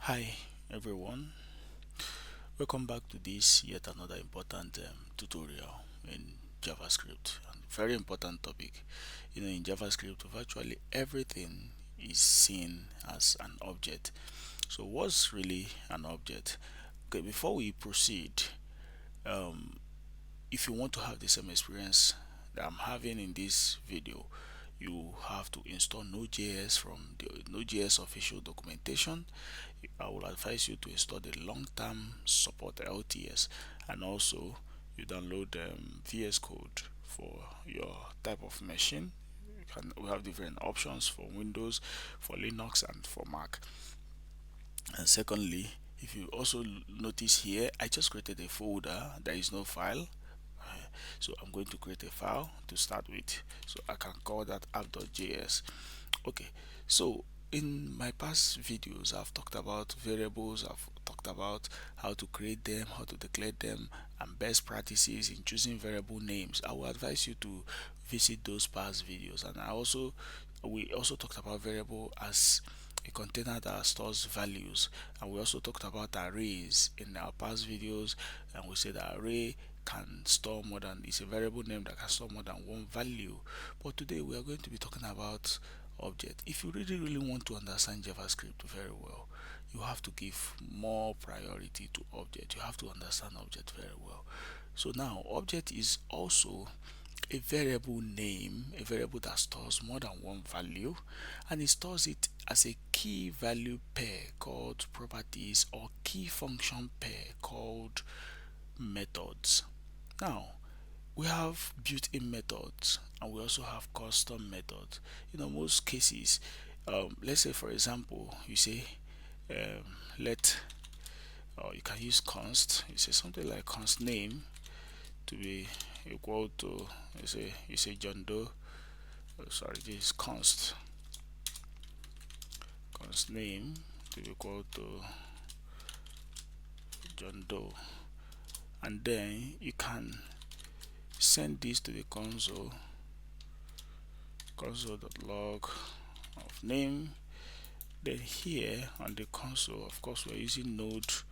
Hi everyone, welcome back to this yet another important tutorial in JavaScript. And very important topic. In JavaScript, virtually everything is seen as an object. So, what's really an object? Okay, before we proceed, um, if you want to have the same experience that I'm having in this video, you have to install Node.js from the Node.js official documentation. I will advise you to install the long-term support LTS, and also you download VS Code for your type of machine. We have different options for Windows, for Linux, and for Mac. And secondly, if you also notice here, I just created a folder. There is no file. So I'm going to create a file to start with. So I can call that app.js. Okay, so in my past videos, I've talked about variables, I've talked about how to create them, how to declare them, and best practices in choosing variable names. I will advise you to visit those past videos. And we also talked about variable as a container that stores values, and we also talked about arrays in our past videos, and we said that array can store more than, it's a variable name that can store more than one value. But today we are going to be talking about object. If you really want to understand JavaScript very well, you have to give more priority to object. You have to understand object very well. So now object is also a variable name, a variable that stores more than one value, and it stores it as a key value pair called properties, or key function pair called methods. Now we have built-in methods, and we also have custom methods. Most cases, let's say for example, you say let, or you can use const. You say something like const name to be equal to, you say John Doe. Oh, sorry, this is const name to be equal to John Doe, and then you can send this to the console.log of name. Then here on the console, of course, we're using Node,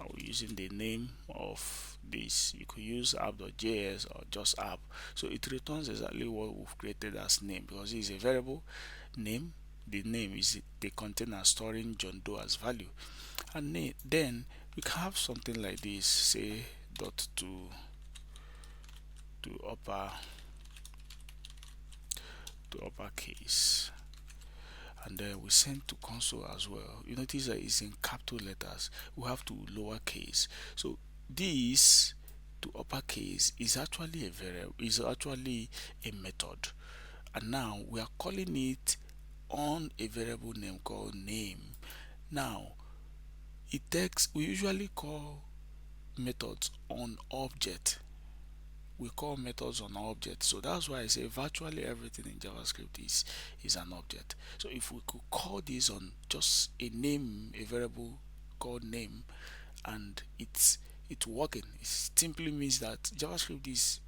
and we're using the name of this. You could use app.js or just app. So it returns exactly what we've created as name, because it is a variable name. The name is the container storing John Doe as value. And then we can have something like this, say dot to uppercase, and then we send to console as well. You notice that it's in capital letters. We have to lowercase. So this to uppercase is actually a variable, is actually a method, and now we are calling it on a variable name called name. Now we usually call methods on object. We call methods on object. So that's why I say virtually everything in JavaScript is an object. So if we could call this on just a name, a variable called name, and it's working, it simply means that JavaScript is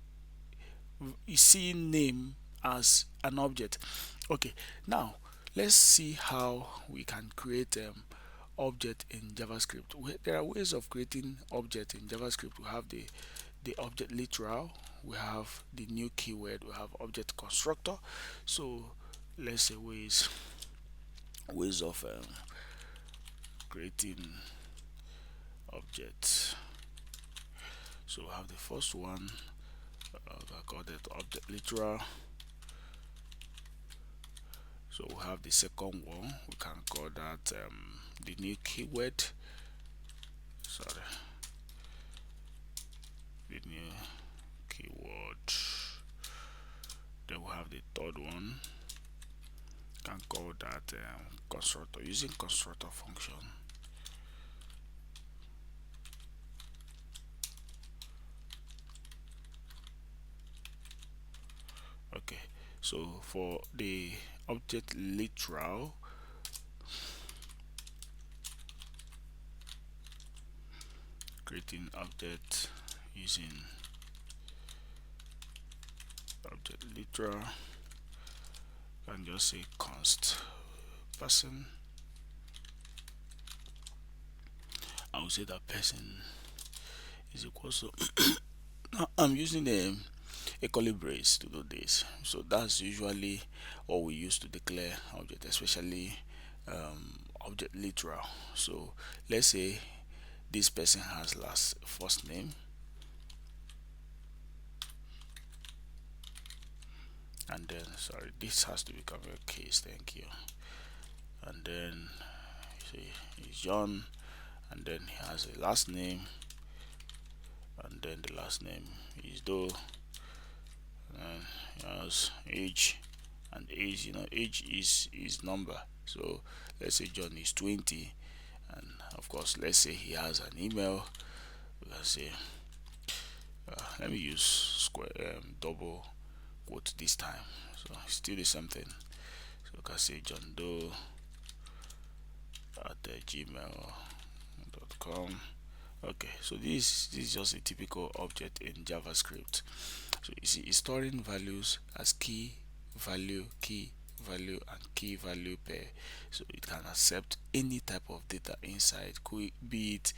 seeing name as an object. Okay, now let's see how we can create object in JavaScript. There are ways of creating object in JavaScript. We have the object literal, we have the new keyword, we have object constructor. So let's say ways of creating objects. So we have the first one, I call it object literal. So we have the second one, we can call that the new keyword. Sorry, the new keyword. Then we have the third one, can call that constructor, using constructor function. Okay, so for the object literal, creating object using object literal, and just say const person, I will say that person is equal to I'm using a curly brace to do this. So that's usually what we use to declare object, especially object literal. So let's say this person has first name, and then sorry, this has to become a case, thank you. And then see he's John, and then he has a last name, and then the last name is Doe, and he has age, and age, age is number. So let's say John is 20, and of course let's say he has an email. We can say let me use square double quote this time, so it's still the same thing. So we can say John Doe at gmail.com. Okay, so this is just a typical object in JavaScript. So you see, it's storing values as key value, and key value pair. So it can accept any type of data inside, could be it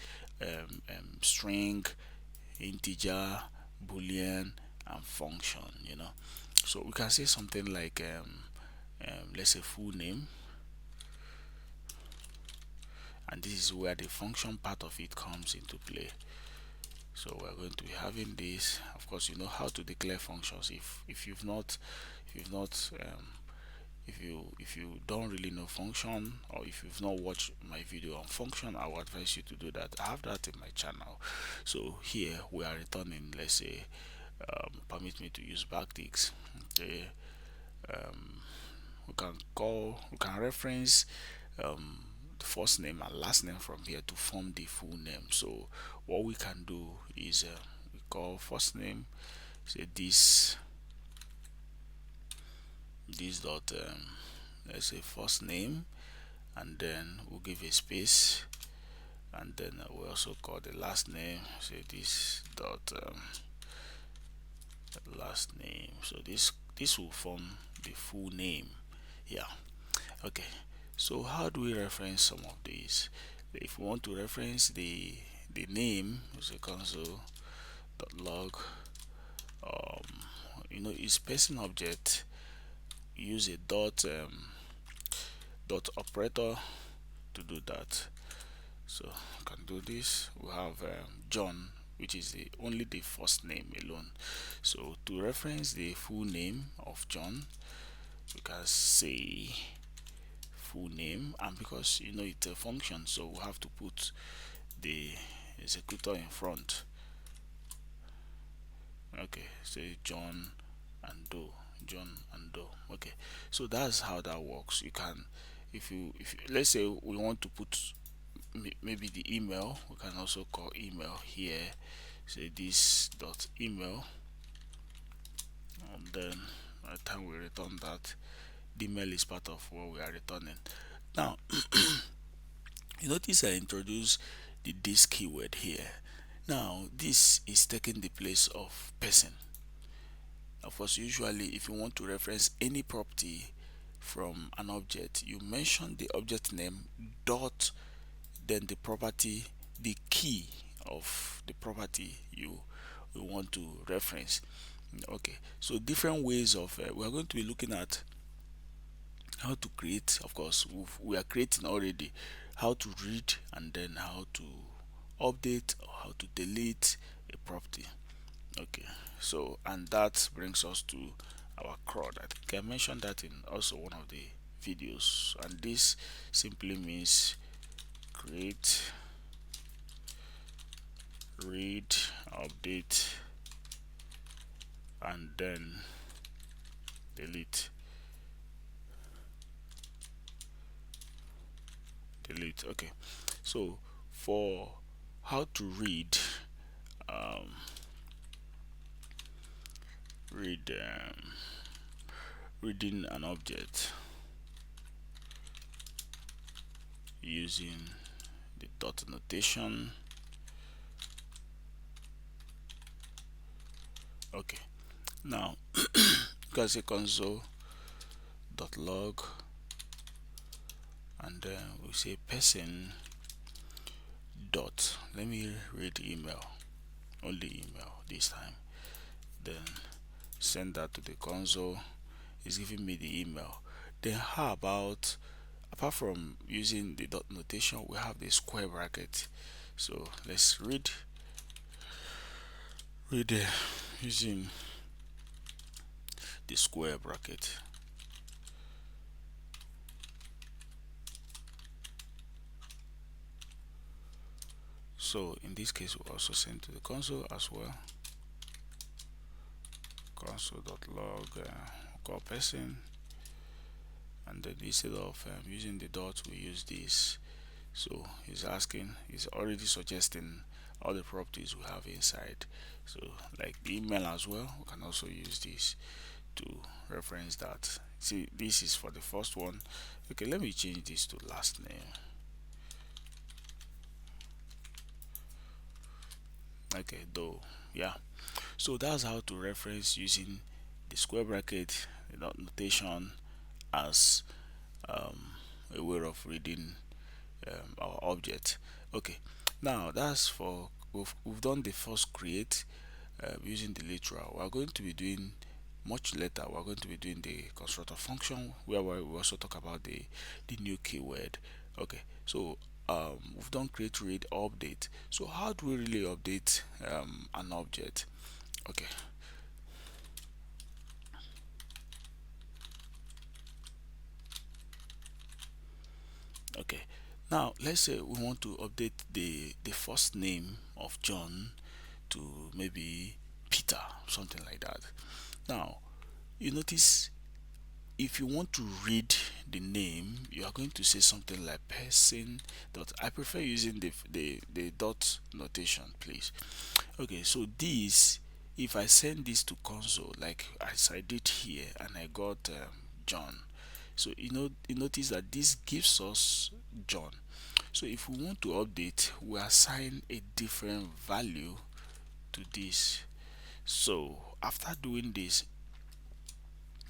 string, integer, boolean, and function. So we can say something like let's say full name, and this is where the function part of it comes into play. So we're going to be having this. Of course, you know how to declare functions. If you've not if you don't really know function, or if you've not watched my video on function, I would advise you to do that. I have that in my channel. So here we are returning, let's say permit me to use backticks. Okay, we can reference the first name and last name from here to form the full name. So what we can do is we call first name, say this dot let's say first name, and then we'll give a space, and then we also call the last name, say this dot last name. So this will form the full name. Yeah. Okay, so how do we reference some of these? If we want to reference the name, is a console.log. Is person object, use a dot operator to do that. So I can do this. We have John, which is only the first name alone. So to reference the full name of John, we can say full name, and because it's a function, so we have to put the executor in front. Okay, say John and Doe. Okay, so that's how that works. You can, if you let's say we want to put maybe the email, we can also call email here, say this dot email, and then by the time we return that, the email is part of what we are returning. Now you notice I introduced the this keyword here. Now this is taking the place of person. Of course, usually if you want to reference any property from an object, you mention the object name dot then the property, the key of the property you want to reference. Okay, so different ways of we are going to be looking at how to create. Of course, we are creating already how to read, and then how to update or how to delete a property. Okay, so and that brings us to our CRUD. I think I mentioned that in also one of the videos, and this simply means create, read, update, and then delete. Okay, so for how to read reading an object using the dot notation. Okay, now you can say console.log, and then we say person dot. Let me read email, only email this time. Then send that to the console. It's giving me the email. Then how about, apart from using the dot notation, we have the square bracket. So let's read using the square bracket. So in this case, we also send to the console as well. Console.log call person, and then instead of using the dot, we use this. So he's already suggesting all the properties we have inside. So like the email as well, we can also use this to reference that. See, this is for the first one. Okay, let me change this to last name. Okay, though, yeah. So that's how to reference using the square bracket, the dot notation, as a way of reading our object. Okay, now that's for, we've done the first create using the literal. We're going to be doing much later, we're going to be doing the constructor function, where we also talk about the new keyword. Okay, so we've done create, read, update. So how do we really update an object? Okay, okay, now let's say we want to update the first name of John to maybe Peter, something like that. Now you notice, if you want to read the name, you are going to say something like person dot. I prefer using the dot notation, please. Okay, so this, if I send this to console like as I did here, and I got John, so you notice that this gives us John. So if we want to update, we assign a different value to this. So after doing this,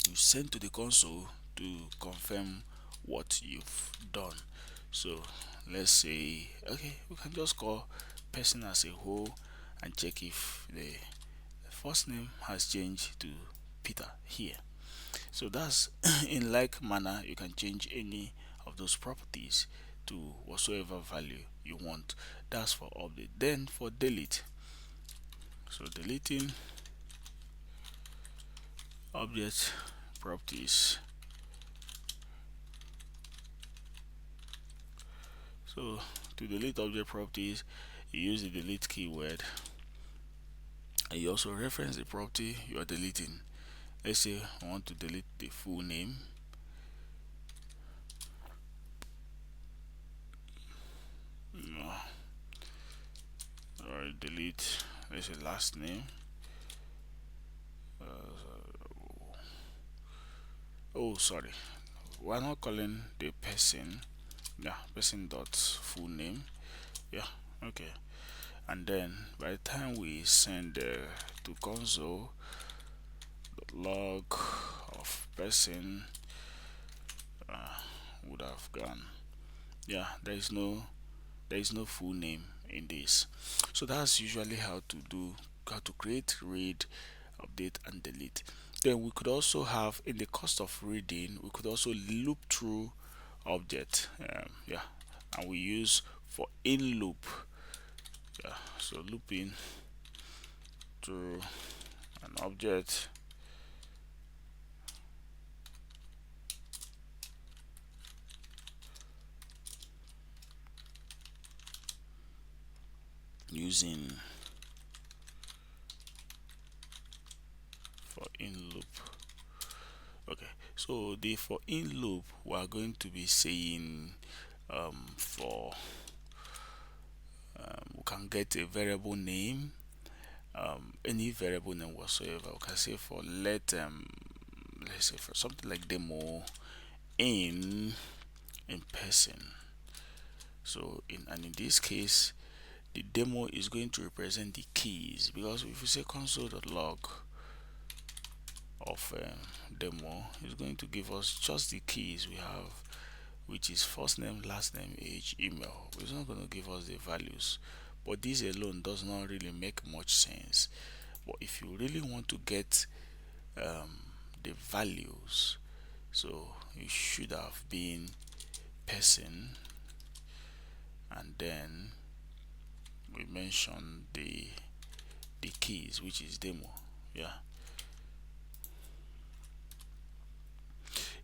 you send to the console to confirm what you've done. So let's say, okay, we can just call person as a whole and check if the first name has changed to Peter here. So that's in like manner, you can change any of those properties to whatsoever value you want. That's for update. Then for delete, so deleting object properties. So to delete object properties, you use the delete keyword, and you also reference the property you are deleting. Let's say I want to delete the full name. No. Or delete, let's say last name. Oh, sorry, we're not calling the person. Yeah, person dot full name. Yeah, okay. And then by the time we send to console, log of person would have gone. Yeah, there is no full name in this. So that's usually how to create, read, update, and delete. Then we could also have, in the cost of reading, we could also loop through object. Yeah, and we use for in loop. Yeah, so looping through an object using for in loop. Okay, so the for in loop, we are going to be saying for we can get a variable name, any variable name whatsoever. We can say for let's say for something like demo in person. So in this case, the demo is going to represent the keys, because if you say console.log of demo, is going to give us just the keys we have which is first name, last name, age, email. It's not going to give us the values, but this alone does not really make much sense. But if you really want to get the values, so you should have been person, and then we mentioned the keys, which is demo. Yeah,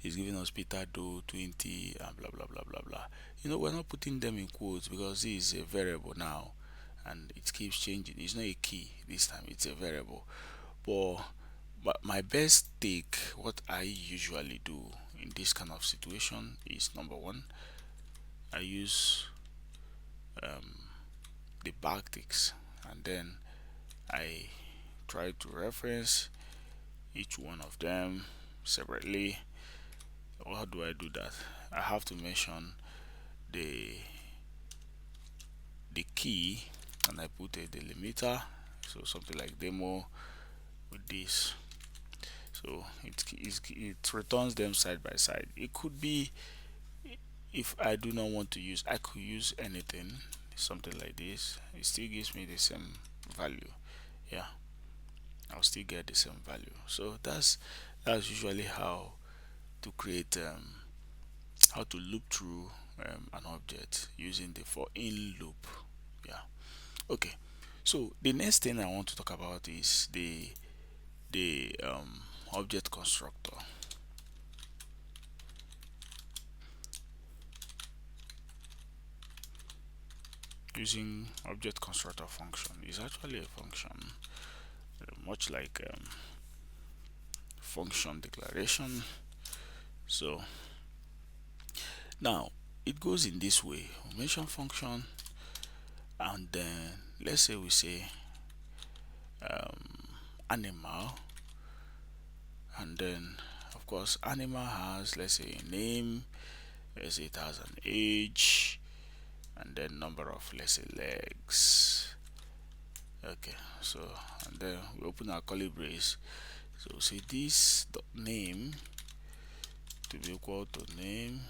it's giving us Peter Doe 20 and blah blah blah blah blah. We're not putting them in quotes because this is a variable now, and it keeps changing. It's not a key this time, it's a variable. But my best take, what I usually do in this kind of situation is, number one, I use the backticks, and then I try to reference each one of them separately. How do I do that? I have to mention the key, and I put a delimiter, so something like demo with this. So it returns them side by side. It could be, if I do not want to use, I could use anything, something like this. It still gives me the same value. Yeah, I'll still get the same value. So that's usually how to create how to loop through an object using the for in loop. Yeah. Okay, so the next thing I want to talk about is the object constructor. Using object constructor function is actually a function, much like function declaration. So now it goes in this way: we mention function, and then let's say we say animal, and then of course animal has, let's say, a name, let's say it has an age, and then number of, let's say, legs. Okay, so and then we open our curly brace, so say this dot name to be equal to name,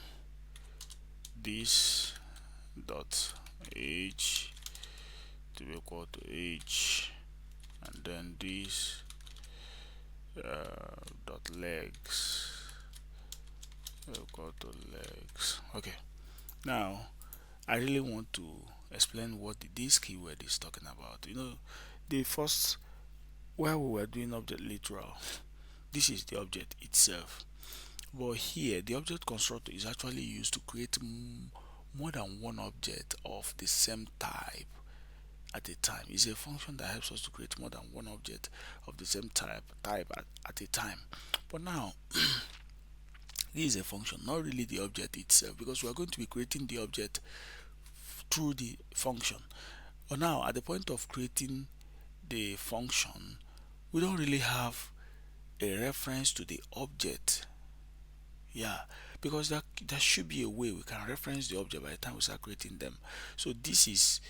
this dot age to be equal to age, and then this dot legs equal to legs. Okay, now I really want to explain what this keyword is talking about. The first, while we were doing object literal, this is the object itself, but here the object constructor is actually used to create more than one object of the same type at a time. It's a function that helps us to create more than one object of the same type at a time. But now this is a function, not really the object itself, because we are going to be creating the object through the function. But now at the point of creating the function, we don't really have a reference to the object. Yeah, because there should be a way we can reference the object by the time we start creating them. So this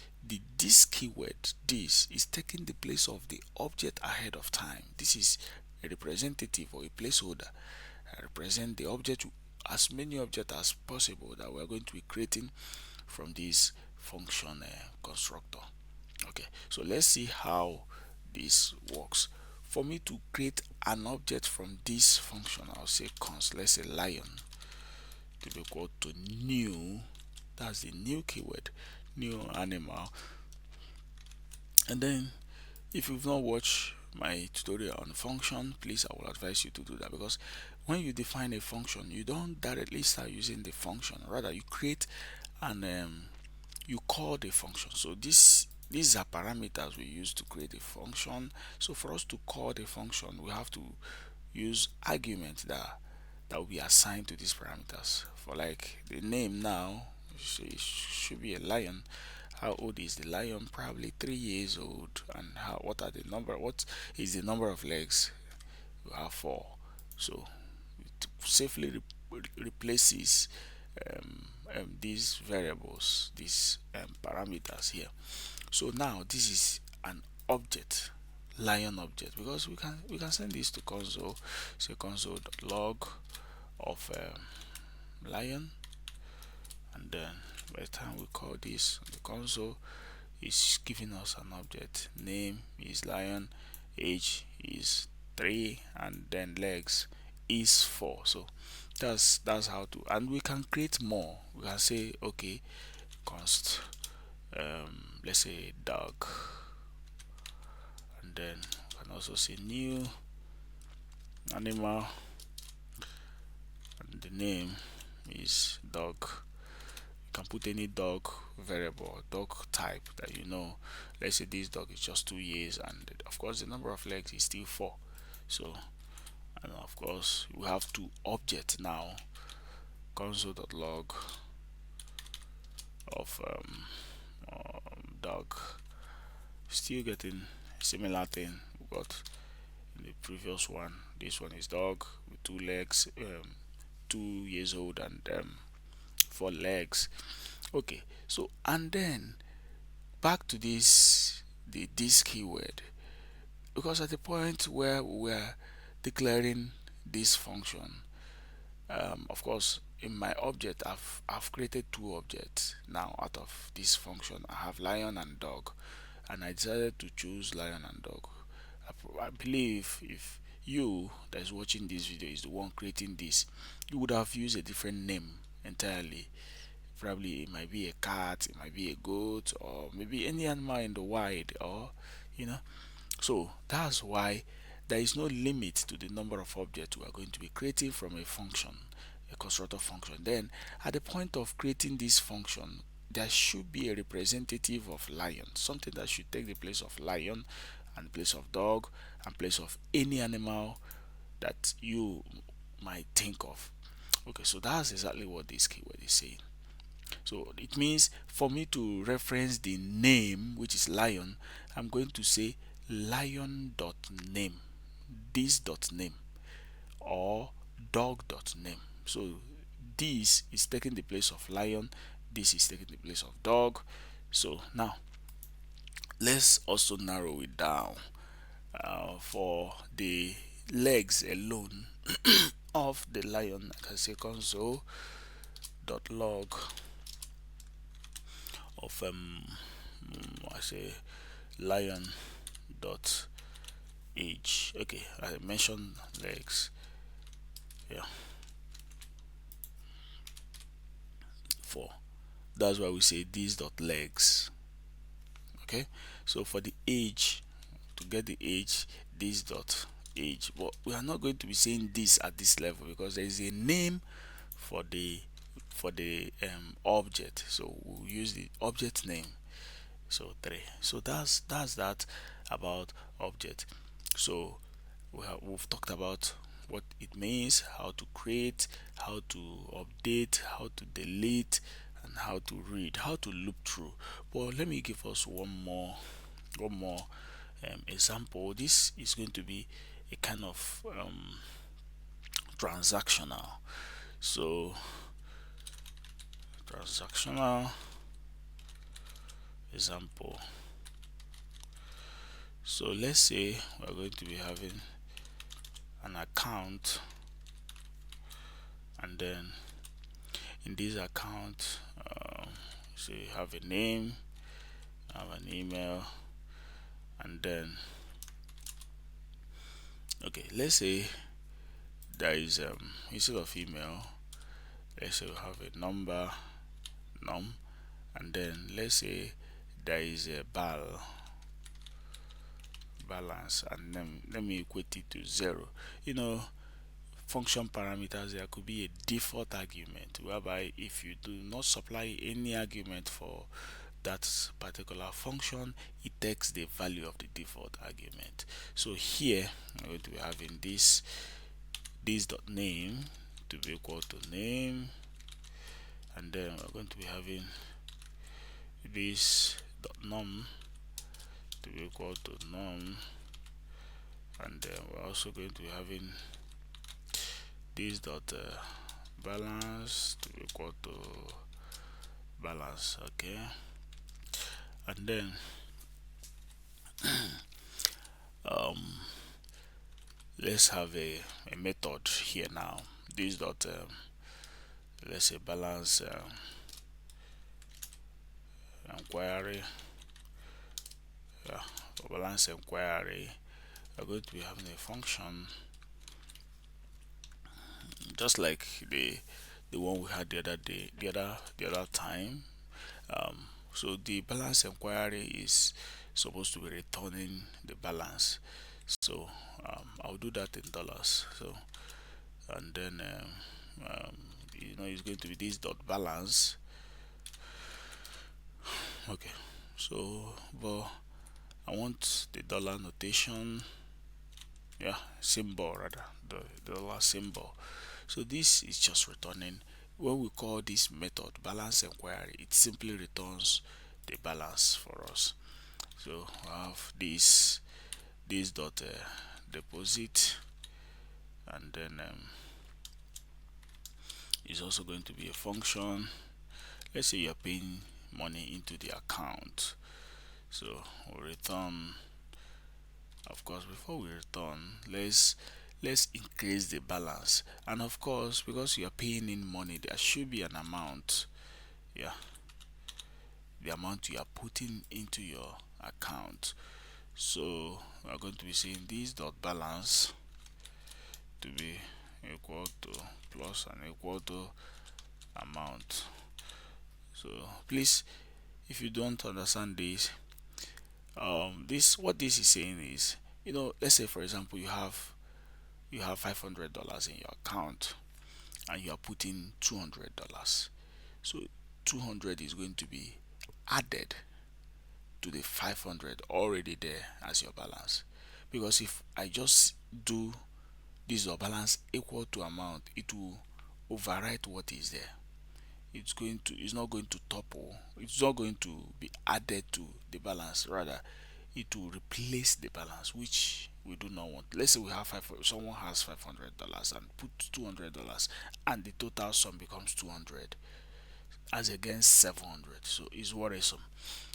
keyword, this is taking the place of the object ahead of time. This is a representative or a placeholder. I represent the object, as many objects as possible that we're going to be creating from this function constructor. Okay, so let's see how this works. For me to create an object from this function, I'll say const, let's say lion, to be equal to new, that's the new keyword, new animal. And then if you've not watched my tutorial on function, please, I will advise you to do that, because when you define a function, you don't directly start using the function, rather you create and you call the function. So these are parameters we use to create a function. So for us to call the function, we have to use arguments that will be assigned to these parameters. For like the name now, it should be a lion. How old is the lion? Probably 3 years old. And what is the number of legs? We have 4. So it safely replaces these variables, these parameters here. So now this is an object, lion object, because we can send this to console, say console.log of lion, and then by the time we call this on the console, it's giving us an object. Name is lion, age is 3, and then legs is 4. So that's how to, and we can create more. We can say, okay, const let's say dog, and then we can also say new animal, and the name is dog. You can put any dog variable, dog type that you know. Let's say this dog is just 2 years, and of course the number of legs is still 4. So, and of course we have two objects now, console.log of dog. Still getting similar thing we got in the previous one. This one is dog with 2 legs, 2 years old, and 4 legs. Okay, so and then back to this keyword, because at the point where we were declaring this function, of course in my object I've created 2 objects now out of this function. I have lion and dog, and I decided to choose lion and dog. I believe if you that is watching this video is the one creating this, you would have used a different name entirely. Probably it might be a cat, it might be a goat, or maybe any animal in the wild, or you know. So that's why there is no limit to the number of objects we are going to be creating from a function, a constructor function. Then at the point of creating this function, there should be a representative of lion, something that should take the place of lion and place of dog and place of any animal that you might think of. Okay, so that's exactly what this keyword is saying. So it means for me to reference the name, which is lion, I'm going to say lion.name, this.name, or dog.name. So this is taking the place of lion, this is taking the place of dog. So now let's also narrow it down. For the legs alone of the lion, I can say console.log of I say lion dot age. Okay, I mentioned legs, yeah, 4. That's why we say this dot legs. Okay, so for the age, to get the age, this dot age, but we are not going to be saying this at this level because there is a name for the object, so we'll use the object name. So 3. So that's that about object. So we've talked about what it means, how to create, how to update, how to delete, and how to read, how to loop through. But let me give us one more example. This is going to be a kind of transactional. So transactional example. So let's say we're going to be having an account, and then in this account, so you have a name, have an email, and then okay, let's say there is instead of email, let's say we have a number num, and then let's say there is a balance, and then let me equate it to 0. Function parameters, there could be a default argument whereby if you do not supply any argument for that particular function, it takes the value of the default argument. So here I'm going to be having this dot name to be equal to name, and then we're going to be having this dot num to be equal to num, and then we're also going to be having this dot balance to be equal to balance. Okay, and then let's have a method here now. This dot let's say balance inquiry. Yeah, for balance inquiry, we're going to be having a function just like the one we had the other day, the other time. So the balance inquiry is supposed to be returning the balance. So I'll do that in dollars. So and then it's going to be this dot balance. Okay, so but I want the dollar notation, yeah, symbol rather, the dollar symbol. So this is just returning. When we call this method balance inquiry, it simply returns the balance for us. So I have this dot deposit, and then it's also going to be a function. Let's say you're paying money into the account, so we'll return. Of course, before we return, let's increase the balance, and of course, because you are paying in money, there should be an amount. Yeah, the amount you are putting into your account. So we are going to be saying this dot balance to be equal to plus and equal to amount. So please, if you don't understand this, this what this is saying is, let's say for example you have $500 in your account and you are putting $200. So 200 is going to be added to the 500 already there as your balance, because if I just do this or balance equal to amount, it will overwrite what is there. It's not going to topple, it's not going to be added to the balance, rather it will replace the balance, which we do not want. Let's say we have someone has $500 and put $200, and the total sum becomes 200 as against 700, so it's worrisome.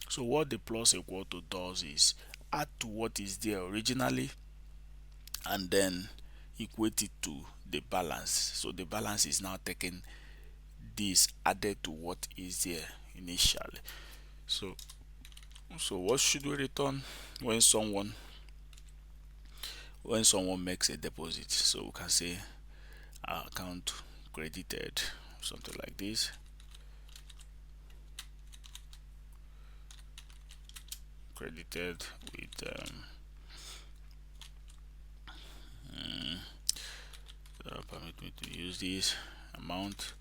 So what the plus equal to does is add to what is there originally and then equate it to the balance. So the balance is now taking this added to what is there initially. So what should we return when someone makes a deposit? So we can say account credited, something like this. Credited with permit me to use this amount.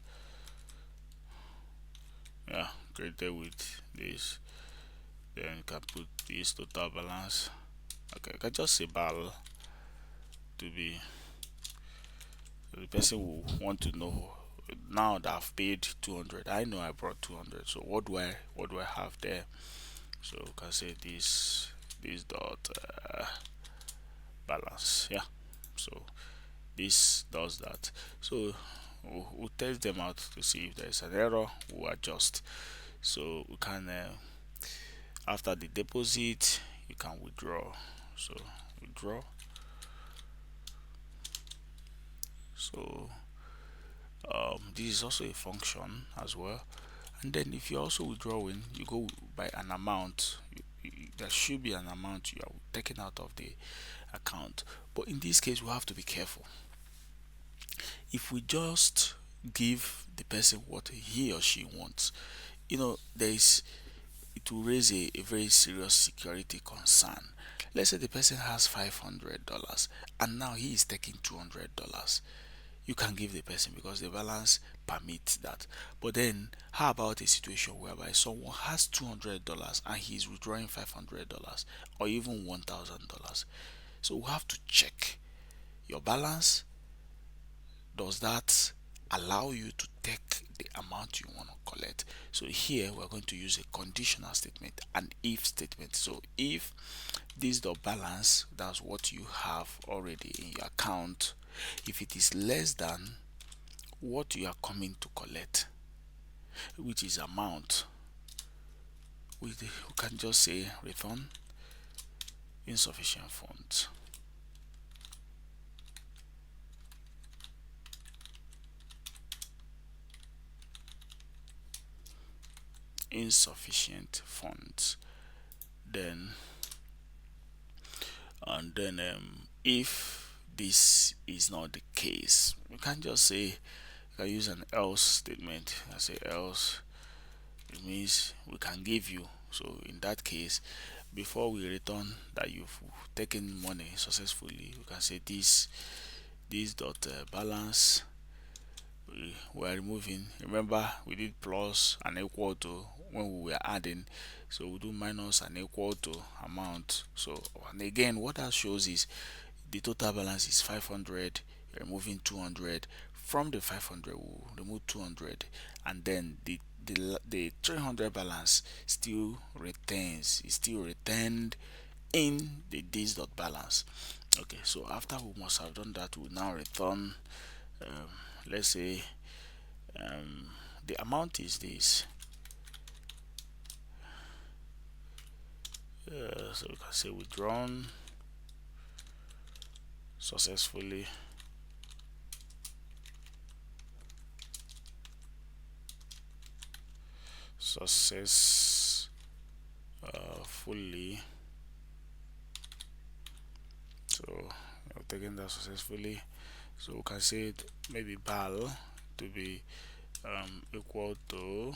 Yeah, credited with this. Then you can put this total balance. Okay, I can just say bal to be, the person will want to know, now that I've paid 200, I know I brought 200, so what do I have there? So we can say this dot balance. Yeah, so this does that. So we'll test them out to see if there is an error. We'll adjust. So we can after the deposit you can withdraw. So withdraw. So this is also a function as well. And then if you're also withdrawing, you go by an amount. There should be an amount you are taking out of the account, but in this case we have to be careful. If we just give the person what he or she wants, there is it will raise a very serious security concern. Let's say the person has $500 and now he is taking $200. You can give the person because the balance permits that. But then how about a situation whereby someone has $200 and he is withdrawing $500 or even $1,000? So we have to check your balance. Does that allow you to take the amount you want to collect? So here we're going to use a conditional statement, an if statement. So if this dot balance, that's what you have already in your account, if it is less than what you are coming to collect, which is amount, we can just say return insufficient funds. insufficient funds. Then if this is not the case, you can just say, you can use an else statement. I say else, it means we can give you. So in that case, before we return that you've taken money successfully, we can say this dot balance, we are removing. Remember, we did plus and equal to when we were adding, so we do minus and equal to amount. So, and again, what that shows is the total balance is 500. You're removing 200 from the 500. We'll remove 200, and then the 300 balance still retains, is still retained in the this dot balance. Okay, so after we must have done that, we now return, um, let's say, the amount is this. So we can say withdrawn successfully, fully. So I've taken that successfully. So we can say it maybe bal to be equal to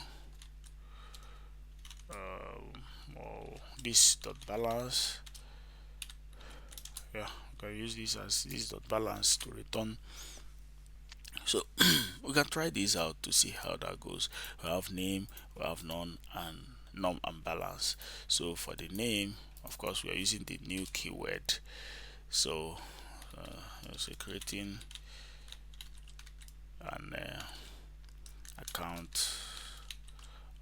this dot balance. Yeah, we can use this as this dot balance to return. So we can try this out to see how that goes. We have name, we have none, and num and balance. So for the name, of course, we are using the new keyword. So say creating an account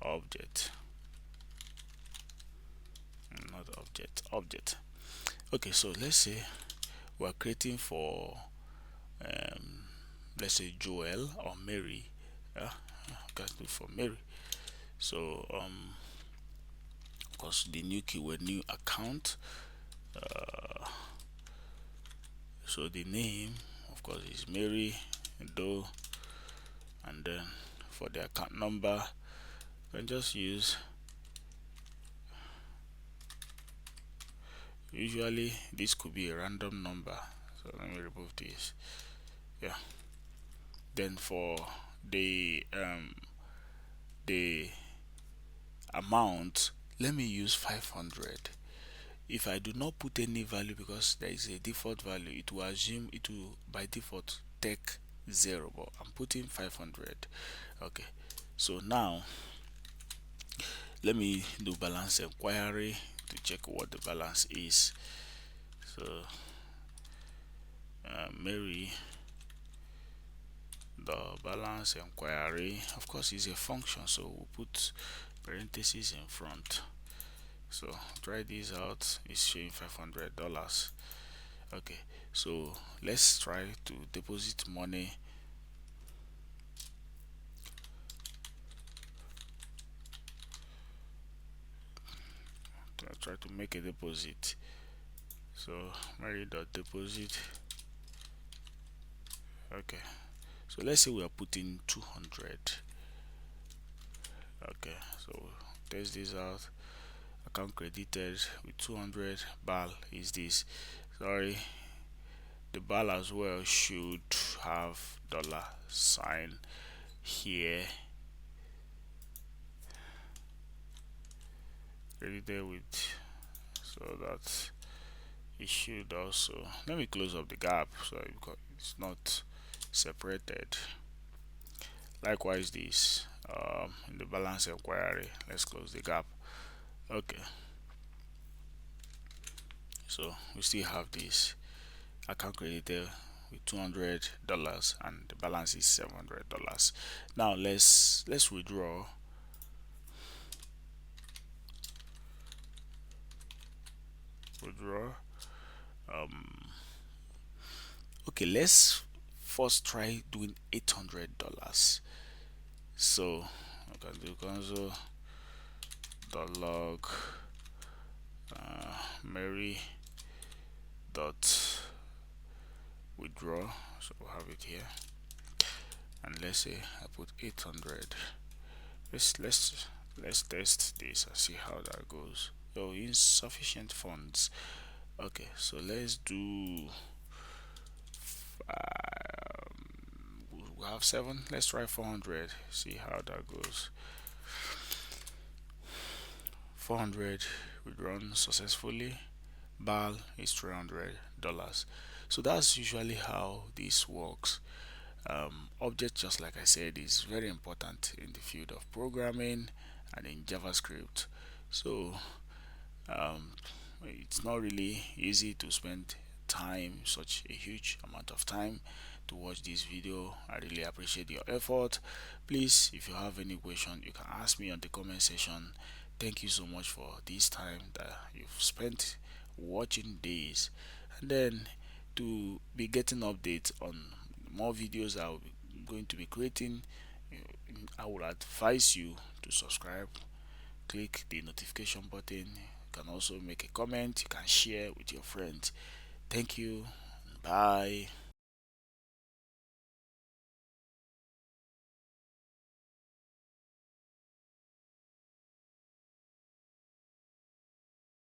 object, not object. Okay, so let's say we're creating for let's say Joel or Mary. Yeah, can do for Mary. So of course, the new keyword, new account. So the name, of course, is Mary Doe, and then for the account number, you can just use, usually this could be a random number. So let me remove this. Yeah. Then for the amount, let me use 500. If I do not put any value, because there is a default value, it will assume, it will by default take 0, but I'm putting 500. Okay, so now let me do balance inquiry to check what the balance is. So Mary, the balance inquiry, of course, is a function, so we'll put parentheses in front. So try this out. It's showing $500. Okay, so let's try to deposit money. Try to make a deposit. So Mary.deposit. Okay, so let's say we are putting 200. Okay, so test this out. Account credited with 200. Bal is this. Sorry, the bal as well should have $sign here. Credited with, so that it should also, let me close up the gap so it's not separated. Likewise, this in the balance inquiry, let's close the gap. Okay, so we still have this account credited with $200 and the balance is $700. Now let's withdraw. Okay, let's first try doing $800. So I can do console.log Mary dot withdraw. So we'll have it here, and let's say I put 800. Let's let's test this and see how that goes. So insufficient funds. Okay, so let's do we have 7. Let's try 400, see how that goes. 400 withdrawn successfully. BAL is $300. So that's usually how this works. Object, just like I said, is very important in the field of programming and in JavaScript. So um, it's not really easy to spend time, such a huge amount of time, to watch this video. I really appreciate your effort. Please, if you have any question, you can ask me on the comment section. Thank you so much for this time that you've spent watching this, and then to be getting updates on more videos I'm going to be creating. I would advise you to subscribe, click the notification button. You can also make a comment, you can share with your friends. Thank you. Bye.